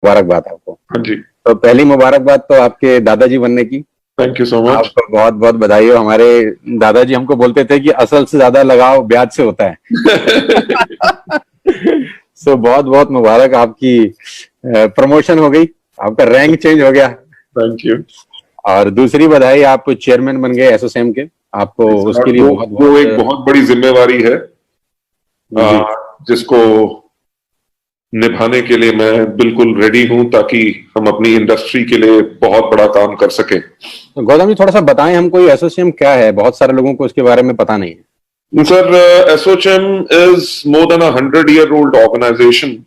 मुबारकबाद आपको। हाँ जी, तो पहली मुबारकबाद तो आपके दादाजी बनने की। Thank you so much. आपको बहुत बहुत बधाई हो। हमारे दादाजी हमको बोलते थे कि असल से ज्यादा लगाव ब्याज से होता है। सो बहुत बहुत मुबारक, आपकी प्रमोशन हो गई, आपका रैंक चेंज हो गया। Thank you. और दूसरी बधाई, आप चेयरमैन बन गए एसोचैम के, आपको उसके लिए बहुत वो एक बहुत बड़ी जिम्मेवारी है जी। जिसको निभाने के लिए मैं बिल्कुल रेडी हूं, ताकि हम अपनी इंडस्ट्री के लिए बहुत बड़ा काम कर सकें। तो गौतम जी थोड़ा सा बताएं हमको ये एसोचैम क्या है, बहुत सारे लोगों को इसके बारे में पता नहीं है। Sir, ASSOCHAM is more than 100-year-old organisation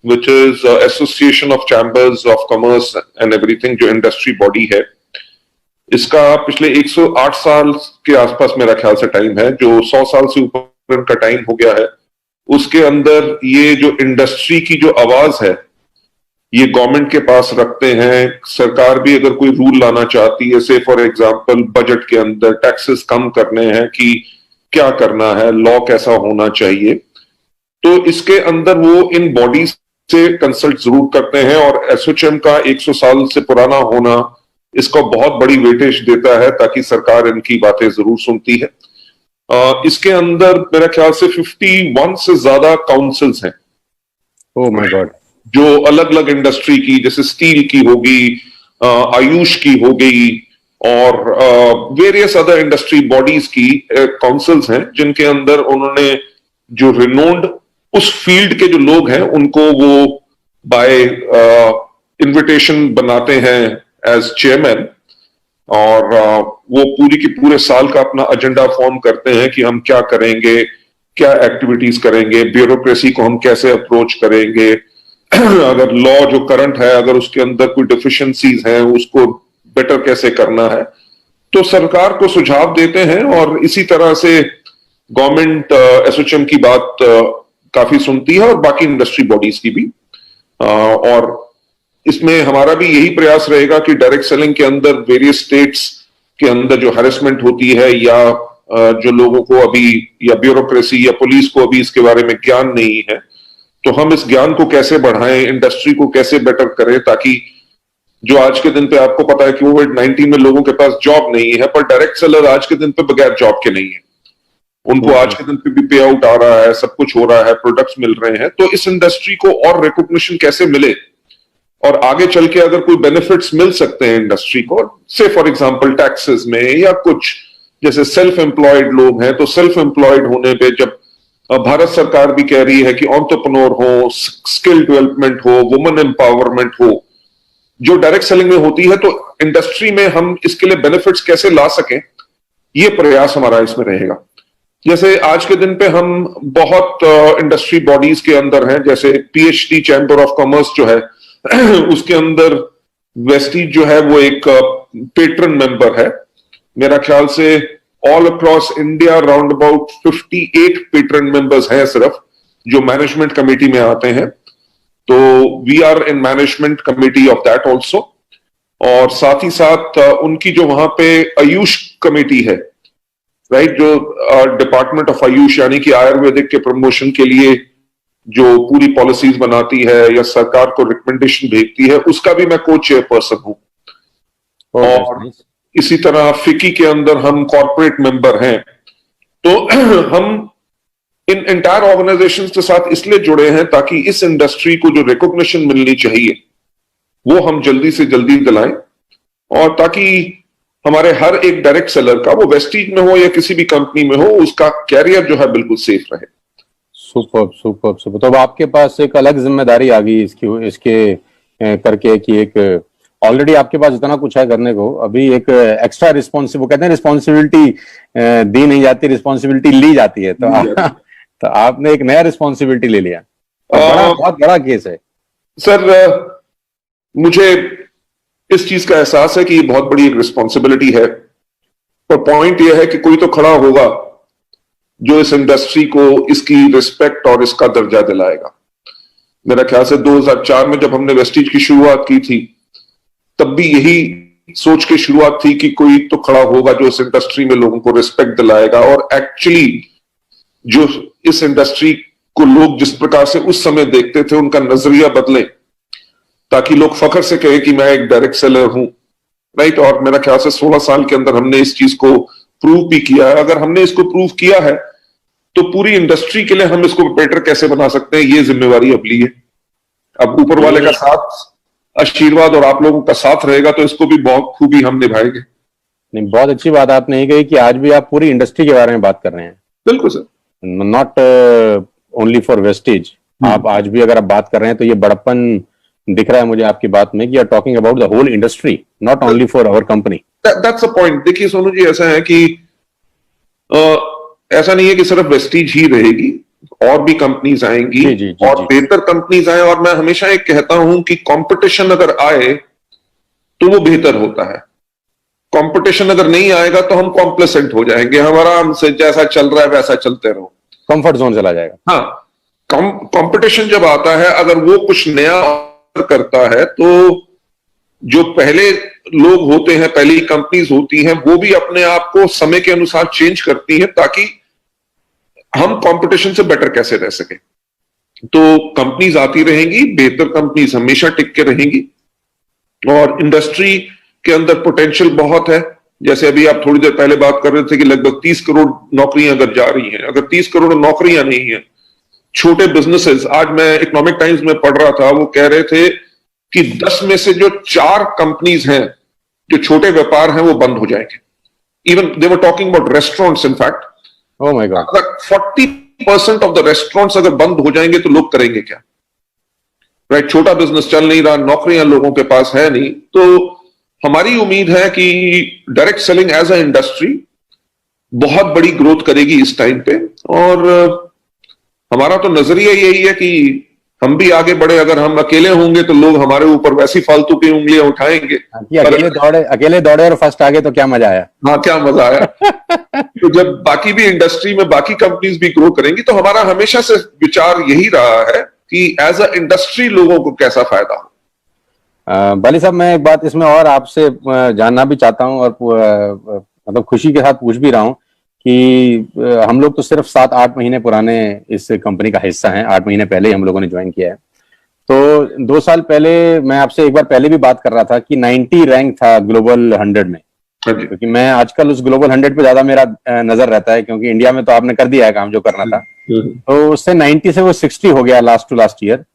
which is association of chambers of commerce and everything, जो इंडस्ट्री बॉडी है। इसका पिछले 108 साल के आसपास मेरा ख्याल से टाइम है, जो 100 साल से ऊपर का टाइम हो गया है। उसके अंदर ये जो इंडस्ट्री की जो आवाज है, ये गवर्नमेंट के पास रखते हैं। सरकार भी अगर कोई रूल लाना चाहती है, से फॉर एग्जांपल बजट के अंदर टैक्सेस कम करने हैं कि क्या करना है, लॉ कैसा होना चाहिए, तो इसके अंदर वो इन बॉडीज से कंसल्ट जरूर करते हैं। और एसोचैम का 100 साल से पुराना होना इसको बहुत बड़ी वेटेज देता है, ताकि सरकार इनकी बातें जरूर सुनती है। इसके अंदर मेरा ख्याल से 51 से ज्यादा काउंसिल्स हैं। Oh my God. जो अलग अलग इंडस्ट्री की, जैसे स्टील की होगी, आयुष की हो गई, और वेरियस अदर इंडस्ट्री बॉडीज की काउंसिल्स हैं, जिनके अंदर उन्होंने जो रिनोन्ड उस फील्ड के जो लोग हैं उनको वो बाय इनविटेशन बनाते हैं एज चेयरमैन। और वो पूरी की पूरे साल का अपना एजेंडा फॉर्म करते हैं कि हम क्या करेंगे, क्या एक्टिविटीज करेंगे, ब्यूरोक्रेसी को हम कैसे अप्रोच करेंगे, अगर लॉ जो करंट है अगर उसके अंदर कोई डिफिशिएंसीज हैं उसको बेटर कैसे करना है, तो सरकार को सुझाव देते हैं। और इसी तरह से गवर्नमेंट एसोचैम की बात काफी सुनती है, और बाकी इंडस्ट्री बॉडीज की भी। और इसमें हमारा भी यही प्रयास रहेगा कि डायरेक्ट सेलिंग के अंदर वेरियस स्टेट्स के अंदर जो हैरेसमेंट होती है, या जो लोगों को अभी, या ब्यूरोक्रेसी या पुलिस को अभी इसके बारे में ज्ञान नहीं है, तो हम इस ज्ञान को कैसे बढ़ाएं, इंडस्ट्री को कैसे बेटर करें, ताकि जो आज के दिन पे आपको पता है कि कोविड-19 में लोगों के पास जॉब नहीं है, पर डायरेक्ट सेलर आज के दिन पे बगैर जॉब के नहीं है। उनको आज के दिन पे भी पे आउट आ रहा है, सब कुछ हो रहा है, प्रोडक्ट्स मिल रहे हैं। तो इस इंडस्ट्री को और रिकॉग्निशन कैसे मिले, और आगे चल के अगर कोई बेनिफिट्स मिल सकते हैं इंडस्ट्री को, से फॉर एग्जांपल टैक्सेस में, या कुछ जैसे सेल्फ एम्प्लॉयड लोग हैं, तो सेल्फ एम्प्लॉयड होने पे जब भारत सरकार भी कह रही है कि एंटरप्रेन्योर हो, स्किल डेवलपमेंट हो, वुमेन एम्पावरमेंट हो, जो डायरेक्ट सेलिंग में होती है, तो इंडस्ट्री में हम इसके लिए बेनिफिट्स कैसे ला सकें, ये प्रयास हमारा इसमें रहेगा। जैसे आज के दिन पे हम बहुत इंडस्ट्री बॉडीज के अंदर हैं, जैसे पीएचडी चैम्बर ऑफ कॉमर्स जो है उसके अंदर वेस्टीज जो है वो एक पेट्रन मेंबर है। मेरा ख्याल से all across India round about 58 patron members हैं सिर्फ, जो मैनेजमेंट कमेटी में आते हैं। तो we are in management committee of that also. और साथ ही साथ उनकी जो वहां पे आयुष कमेटी है, राइट, जो डिपार्टमेंट ऑफ आयुष यानी कि आयुर्वेदिक के प्रमोशन के लिए जो पूरी पॉलिसीज बनाती है या सरकार को रिकमेंडेशन भेजती है, उसका भी मैं को चेयरपर्सन हूं। और इसी तरह फिकी के अंदर हम कॉर्पोरेट मेंबर हैं। तो हम इन एंटायर ऑर्गेनाइजेशन के साथ इसलिए जुड़े हैं ताकि इस इंडस्ट्री को जो रिकॉग्निशन मिलनी चाहिए वो हम जल्दी से जल्दी दिलाएं, और ताकि हमारे हर एक डायरेक्ट सेलर का, वो वेस्टीज में हो या किसी भी कंपनी में हो, उसका कैरियर जो है बिल्कुल सेफ रहे। Super super super. तो अब आपके पास एक अलग जिम्मेदारी आ गई इसके करके, कि एक ऑलरेडी आपके पास इतना कुछ है करने को, अभी एक एक्स्ट्रा रिस्पॉन्सिबिलिटी, वो कहते हैं रिस्पॉन्सिबिलिटी दी नहीं जाती, रिस्पॉन्सिबिलिटी ली जाती है। तो आपने एक नया रिस्पॉन्सिबिलिटी ले लिया, बहुत बड़ा केस है। सर, मुझे इस चीज का एहसास है कि ये बहुत बड़ी एक रिस्पॉन्सिबिलिटी है, पर पॉइंट ये है कि कोई तो खड़ा होगा जो इस इंडस्ट्री को इसकी रिस्पेक्ट और इसका दर्जा दिलाएगा। मेरा ख्याल से 2004 में जब हमने वेस्टीज की शुरुआत की थी, तब भी यही सोच के शुरुआत थी कि कोई तो खड़ा होगा जो इस इंडस्ट्री में लोगों को रिस्पेक्ट दिलाएगा। और एक्चुअली जो इस इंडस्ट्री को लोग जिस प्रकार से उस समय देखते थे, उनका नजरिया बदले। ताकि लोग फख्र से कहे कि मैं एक डायरेक्ट सेलर हूं, राइट। और मेरा ख्याल से 16 साल के अंदर हमने इस चीज को प्रूव भी किया है। अगर हमने इसको प्रूव किया है तो पूरी इंडस्ट्री के लिए हम इसको बेटर कैसे बना सकते हैं, ये जिम्मेवारी अब ली है। अब ऊपर वाले का साथ, आशीर्वाद और आप लोगों का साथ रहेगा तो इसको भी बहुत खूबी हम निभाएंगे। नहीं, बहुत अच्छी बात आपने ये कही कि आज भी आप पूरी इंडस्ट्री के बारे में बात कर रहे हैं, बिल्कुल sir, not only for wastage. आप आज भी अगर आप बात कर रहे हैं तो ये बड़प्पन दिख रहा है मुझे आपकी बात में कि are talking about the whole industry, not only for our company. That's a point. देखिए सोनू जी, ऐसा है कि ऐसा नहीं है कि सिर्फ वेस्टीज ही रहेगी, और भी कंपनीज आएंगी, और बेहतर कंपनीज आए। और मैं हमेशा एक कहता हूं कि कंपटीशन अगर आए तो वो बेहतर होता है। कंपटीशन अगर नहीं आएगा तो हम कॉम्प्लेसेंट हो जाएंगे, हम आराम से जैसा चल रहा है वैसा चलते रहो, कंफर्ट जोन चला जाएगा। हाँ, कंपटीशन जब आता है, अगर वो कुछ नया करता है तो जो पहले लोग होते हैं, पहली कंपनीज होती हैं, वो भी अपने आप को समय के अनुसार चेंज करती हैं ताकि हम कंपटीशन से बेटर कैसे रह सके। तो कंपनीज आती रहेंगी, बेहतर कंपनीज हमेशा टिक के रहेंगी, और इंडस्ट्री के अंदर पोटेंशियल बहुत है। जैसे अभी आप थोड़ी देर पहले बात कर रहे थे कि लगभग 30 करोड़ नौकरियां अगर जा रही हैं, अगर 30 करोड़ नौकरियां नहीं है, छोटे बिजनेसेस, आज मैं इकोनॉमिक टाइम्स में पढ़ रहा था, वो कह रहे थे कि 10 में से जो 4 कंपनीज हैं, जो छोटे व्यापार हैं, वो बंद हो जाएंगे। Even they were talking about restaurants in fact. Oh my God, अगर 40% ऑफ द रेस्टोरेंट्स अगर बंद हो जाएंगे तो लोग करेंगे क्या, राइट। छोटा बिजनेस चल नहीं रहा, नौकरियां लोगों के पास है नहीं। तो हमारी उम्मीद है कि direct selling as a industry बहुत बड़ी ग्रोथ करेगी इस टाइम पे, और हमारा तो नजरिया यही है कि हम भी आगे बढ़े। अगर हम अकेले होंगे तो लोग हमारे ऊपर वैसी फालतू की उंगलियां उठाएंगे। अकेले दौड़े और फर्स्ट आगे तो क्या मजा आया। हाँ, क्या मजा आया। तो जब बाकी भी इंडस्ट्री में बाकी कंपनीज भी ग्रो करेंगी, तो हमारा हमेशा से विचार यही रहा है कि एज अ इंडस्ट्री लोगों को कैसा फायदा हो। बाली साहब, मैं एक बात इसमें और आपसे जानना भी चाहता हूं, और मतलब खुशी के साथ पूछ भी रहा हूं कि हम लोग तो सिर्फ 7-8 महीने पुराने इस कंपनी का हिस्सा हैं। 8 महीने पहले ही हम लोगों ने ज्वाइन किया है। तो 2 साल पहले मैं आपसे एक बार पहले भी बात कर रहा था कि 90 रैंक था ग्लोबल 100 में, क्योंकि मैं आजकल उस ग्लोबल 100 पे ज्यादा मेरा नजर रहता है, क्योंकि इंडिया में तो आपने कर दिया है काम जो करना था। तो उससे 90 से वो 60 हो गया लास्ट टू लास्ट ईयर,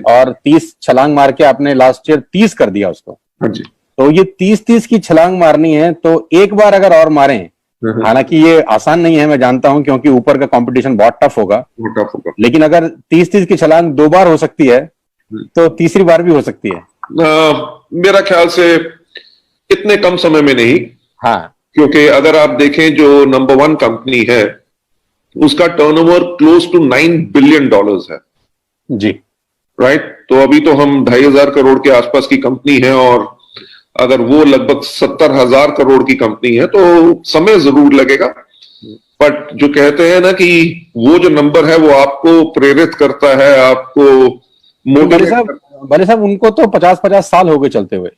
और 30 छलांग मार के आपने लास्ट ईयर 30 कर दिया उसको। तो ये 30-30 की छलांग मारनी है तो एक बार अगर और मारें, हालांकि ये आसान नहीं है मैं जानता हूं, क्योंकि ऊपर का कंपटीशन बहुत टफ होगा, लेकिन अगर 30-30 की छलांग 2 बार हो सकती है तो तीसरी बार भी हो सकती है। मेरा ख्याल से इतने कम समय में नहीं। हाँ, क्योंकि अगर आप देखें जो नंबर 1 कंपनी है, उसका टर्नओवर क्लोज टू $9 बिलियन है जी, राइट। तो अभी तो हम 2,500 करोड़ के आसपास की कंपनी है, और अगर वो लगभग 70,000 करोड़ की कंपनी है तो समय जरूर लगेगा। बट जो कहते हैं ना कि वो जो नंबर है वो आपको प्रेरित करता है, आपको मोटिवेट। बड़े साहब उनको तो 50-50 साल हो गए चलते हुए।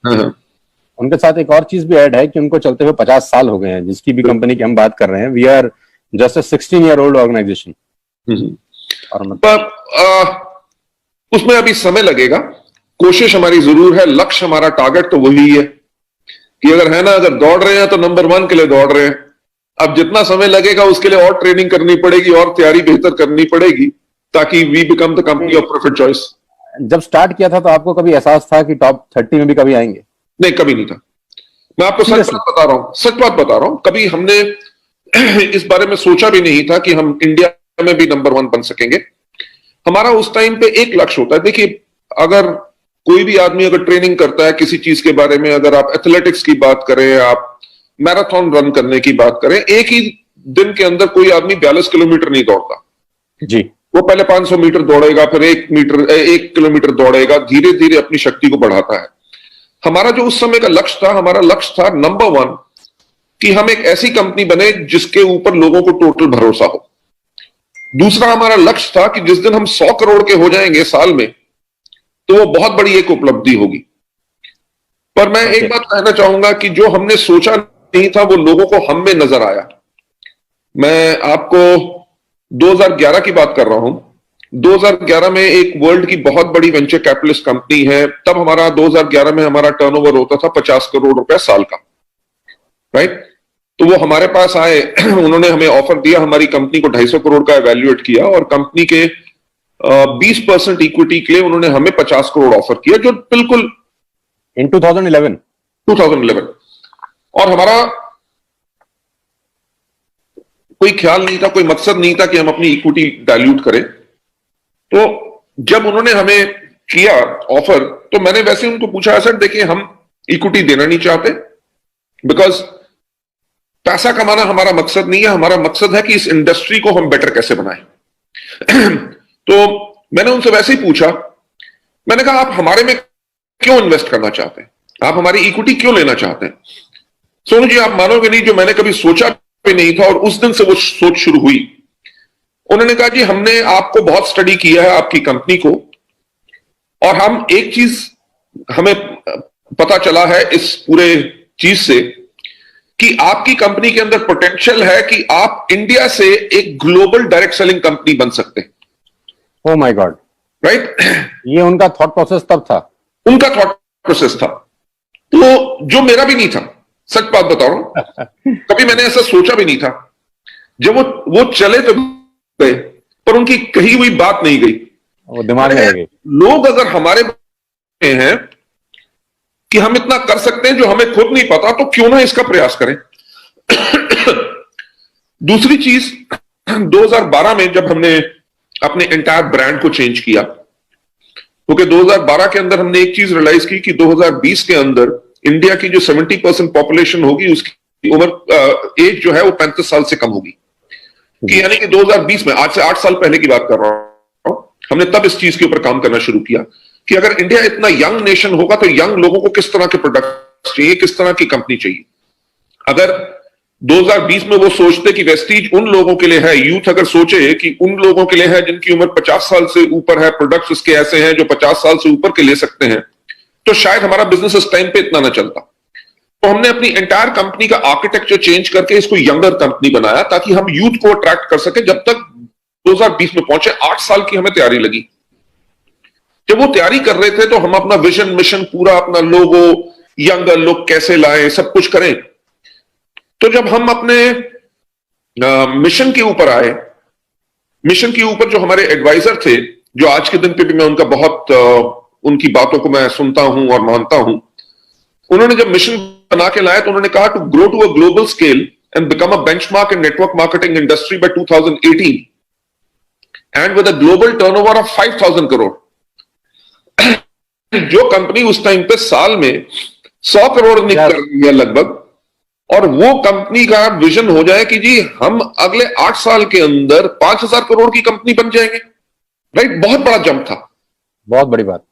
उनके साथ एक और चीज भी ऐड है कि उनको चलते हुए 50 साल हो गए हैं, जिसकी भी कंपनी की हम बात कर रहे हैं। We are just a 16-year-old organisation. उसमें अभी समय लगेगा, कोशिश हमारी जरूर है, लक्ष्य हमारा, टारगेट तो वही है कि अगर है ना, अगर दौड़ रहे हैं तो नंबर 1 के लिए दौड़ रहे हैं। अब जितना समय लगेगा उसके लिए और ट्रेनिंग करनी पड़ेगी, और तैयारी बेहतर करनी पड़ेगी, ताकि we become the company of preferred choice. जब स्टार्ट किया था तो आपको कभी एहसास था कि टॉप 30 में भी कभी आएंगे? नहीं, कभी नहीं था। मैं आपको सच बात बता रहा हूं, सच बात बता रहा हूं। कभी हमने इस बारे में सोचा भी नहीं था कि हम इंडिया में भी नंबर 1 बन सकेंगे। हमारा उस टाइम पे एक लक्ष्य होता है। देखिए, अगर कोई भी आदमी अगर ट्रेनिंग करता है किसी चीज के बारे में, अगर आप एथलेटिक्स की बात करें, आप मैराथन रन करने की बात करें, एक ही दिन के अंदर कोई आदमी 42 किलोमीटर नहीं दौड़ता जी। वो पहले 500 मीटर दौड़ेगा, फिर 1 किलोमीटर दौड़ेगा, धीरे धीरे अपनी शक्ति को बढ़ाता है। हमारा जो उस समय का लक्ष्य था, हमारा लक्ष्य था नंबर 1 कि हम एक ऐसी कंपनी बने जिसके ऊपर लोगों को टोटल भरोसा हो। दूसरा हमारा लक्ष्य था कि जिस दिन हम 100 करोड़ के हो जाएंगे साल में, तो वो बहुत बड़ी एक उपलब्धि होगी। पर मैं एक बात कहना चाहूंगा कि जो हमने सोचा नहीं था वो लोगों को हम में नजर आया। मैं आपको 2011 की बात कर रहा हूं। 2011 में एक वर्ल्ड की बहुत बड़ी वेंचर कैपिटलिस्ट कंपनी है, तब हमारा 2011 में हमारा टर्नओवर होता था 50 करोड़ रुपए साल का, राइट? तो वो हमारे पास आए, उन्होंने हमें ऑफर दिया, हमारी कंपनी को 250 करोड़ का एवेल्युएट किया और कंपनी के 20% इक्विटी के लिए उन्होंने हमें 50 करोड़ ऑफर किया, जो बिल्कुल इन 2011 और हमारा कोई ख्याल नहीं था, कोई मकसद नहीं था कि हम अपनी इक्विटी डाइल्यूट करें। तो जब उन्होंने हमें किया ऑफर, तो मैंने वैसे उनको पूछा, सर देखिए हम इक्विटी देना नहीं चाहते, बिकॉज पैसा कमाना हमारा मकसद नहीं है, हमारा मकसद है कि इस इंडस्ट्री को हम बेटर कैसे बनाएं। तो मैंने उनसे वैसे ही पूछा, मैंने कहा आप हमारे में क्यों इन्वेस्ट करना चाहते हैं, आप हमारी इक्विटी क्यों लेना चाहते हैं? सोनू जी आप मानोगे नहीं, जो मैंने कभी सोचा भी नहीं था और उस दिन से वो सोच शुरू हुई। उन्होंने कहा जी हमने आपको बहुत स्टडी किया है, आपकी कंपनी को, और हम एक चीज हमें पता चला है इस पूरे चीज से कि आपकी कंपनी के अंदर पोटेंशियल है कि आप इंडिया से एक ग्लोबल डायरेक्ट सेलिंग कंपनी बन सकते हैं। Oh my God, right? ये उनका थॉट प्रोसेस तब था? उनका थॉट प्रोसेस था, तो जो मेरा भी नहीं था, सच बात बता रहा हूं, कभी मैंने ऐसा सोचा भी नहीं था। जब वो चले तो गए, पर उनकी कही हुई बात नहीं गई, वो दिमाग में रह गई। लोग अगर हमारे में हैं कि हम इतना कर सकते हैं जो हमें खुद नहीं पता, तो क्यों ना इसका प्रयास करें। दूसरी चीज, 2012 में जब हमने अपने एंटायर ब्रांड को चेंज किया, क्योंकि 2012 के अंदर हमने एक चीज रियलाइज की कि 2020 के अंदर इंडिया की जो 70% पॉपुलेशन होगी उसकी उम्र एज जो है वो 35 साल से कम होगी। कि यानी कि 2020 में, आज से 8 साल पहले की बात कर रहा हूं, हमने तब इस चीज के ऊपर काम करना शुरू किया कि अगर इंडिया इतना यंग नेशन होगा तो यंग लोगों को किस तरह के प्रोडक्ट चाहिए, किस तरह की कंपनी चाहिए। अगर 2020 में वो सोचते कि वेस्टीज उन लोगों के लिए है, यूथ अगर सोचे कि उन लोगों के लिए है जिनकी उम्र 50 साल से ऊपर है, प्रोडक्ट्स उसके ऐसे हैं जो 50 साल से ऊपर के ले सकते हैं, तो शायद हमारा बिजनेस इस टाइम पे इतना ना चलता। तो हमने अपनी एंटायर कंपनी का आर्किटेक्चर चेंज करके इसको यंगर कंपनी बनाया ताकि हम यूथ को अट्रैक्ट कर सके। जब तक 2020 में पहुंचे, 8 साल की हमें तैयारी लगी। जब वो तैयारी कर रहे थे तो हम अपना विजन, मिशन, पूरा अपना लोगो, यंगर लुक कैसे लाएं, सब कुछ करें। तो जब हम अपने मिशन के ऊपर आए, मिशन के ऊपर जो हमारे एडवाइजर थे, जो आज के दिन पे भी मैं उनका बहुत उनकी बातों को मैं सुनता हूं और मानता हूं, उन्होंने जब मिशन बना के लाया तो उन्होंने कहा to grow to a global scale and become a benchmark in network marketing industry by 2018 and with a global turnover of 5,000 crore. जो कंपनी उस टाइम पे साल में 100 करोड़ निकल रही है लगभग, और वो कंपनी का विजन हो जाए कि जी हम अगले 8 साल के अंदर 5,000 करोड़ की कंपनी बन जाएंगे। राइट? बहुत बड़ा जंप था, बहुत बड़ी बात।